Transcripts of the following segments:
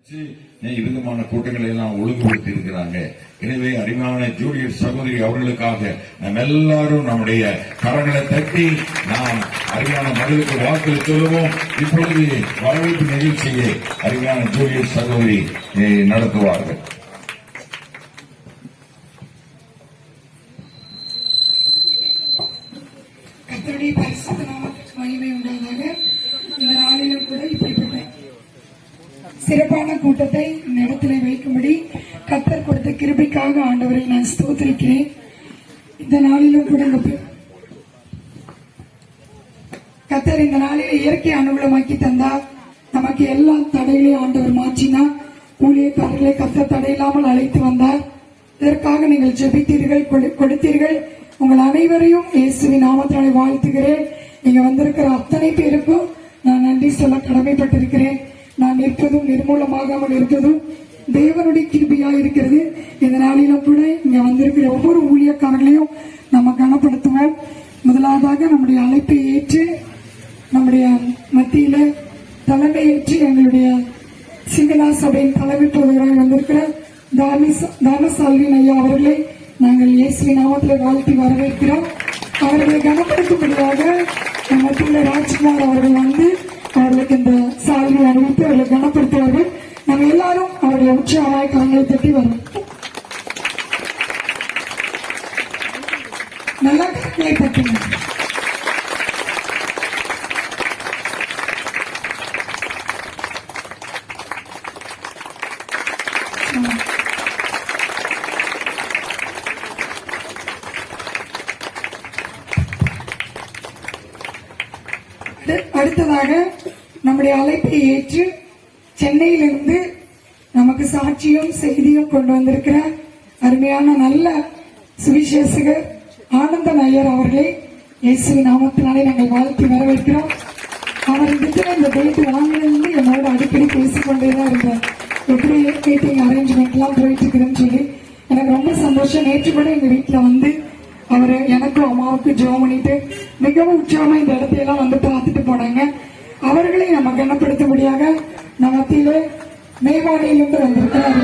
விதமான கூட்டங்களை எல்லாம் ஒழுங்குபடுத்தி இருக்கிறாங்க. எனவே அருமையான ஜூலியட் சகோதரி அவர்களுக்காக நாம் எல்லாரும் நம்முடைய கரங்களை தட்டி நாம் அருமையான மகளுக்கு வாக்கு சொல்லுவோம். இப்பொழுது வரவேற்பு நிகழ்ச்சியை அருமையான ஜூலியட் சகோதரி நடத்துவார்கள். கர்த்தருடைய பரிசுத்த நாமத்துக்கு மகிமை உண்டாதாக. இந்த நாளிலும் கூட இப்படிப்பட்ட சிறப்பான கூட்டத்தை இந்த இடத்திலே வைக்கும்படி கர்த்தர் கொடுத்த கிருபைக்காக ஆண்டவரை நான் ஸ்தோத்திரிக்கிறேன். இந்த நாளிலும் கூட கர்த்தர் இந்த நாளிலே இயற்கை அனுகூலமாக்கி தந்தார். நமக்கு எல்லா தடைகளையும் ஆண்டவர் மாற்றினார். ஊழியக்காரர்களை கர்த்தர் தடையில்லாமல் அழைத்து வந்தார். இதற்காக நீங்கள் ஜெபித்தீர்கள், கொடுத்தீர்கள். உங்கள் அனைவரையும் இயேசுவின் நாமத்தினாலே வாழ்த்துகிறேன். நீங்க வந்திருக்கிற அத்தனை பேருக்கும் நான் நன்றி சொல்ல கடமைப்பட்டிருக்கிறேன். நான் நிற்பதும் நிர்மூலமாகாமல் இருப்பதும் தேவனுடைய கிருபையா இருக்கிறது. இந்த நாளிலும் கூட இங்க வந்திருக்கிற ஒவ்வொரு ஊழியக்காரர்களையும் நம்ம கனப்படுத்துவோம். முதலாவதாக நம்முடைய அழைப்பை ஏற்று நம்முடைய மத்தியில தலைமை ஏற்று எங்களுடைய சிங்களா சபையின் தலைமை பொதுவராக வந்திருக்கிற தாமசாலின் ஐயா அவர்களை நாங்கள் இயேசுவின் நாமத்தில் வாழ்த்தி வரவேற்கிறோம். அவர்களை கனப்படுத்தும்படியாக மத்தியில் ராஜ்குமார் அவர்கள் வந்து அவர்களுக்கு இந்த சால்வை அணிவித்து அவர்களை கனப்படுத்துவார்கள். நாங்கள் எல்லாரும் அவர்களை உற்சாகமாய் கரங்களை தட்டி வரோம். நல்லா கரங்களை தட்டுங்க. அடுத்ததாக நம்முடைய அழைப்பை ஏற்று சென்னையிலிருந்து நமக்கு சாட்சியும் செய்தியும் கொண்டு வந்திருக்கிற அருமையான நல்ல சுவிசேஷகர் ஆனந்தன் ஐயர் அவர்களை இயேசுவின் நாமத்தினாலே நாங்கள் வாழ்த்தி வரவேற்கிறோம். அவர் இந்த டேட் வாங்கினது என்னோட அடிக்கடி பேசிக்கொண்டேதான் இருந்தார். எப்படி மீட்டிங் அரேஞ்ச்மெண்ட் எல்லாம் போயிட்டு இருக்குதுன்னு சொல்லி எனக்கு ரொம்ப சந்தோஷம். நேற்று கூட எங்க வீட்டுல வந்து அவரு எனக்கும் அம்மாவுக்கும் ஜெபம் பண்ணிட்டு மிகவும் உற்சாகமா இந்த இடத்தையெல்லாம் வந்து பார்த்துட்டு போனாங்க. அவர்களை நம்ம கனப்படுத்தும்படியாக நம்ம மத்தியிலே மேவாடியிலிருந்து வந்திருக்கிறார்.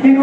எங்க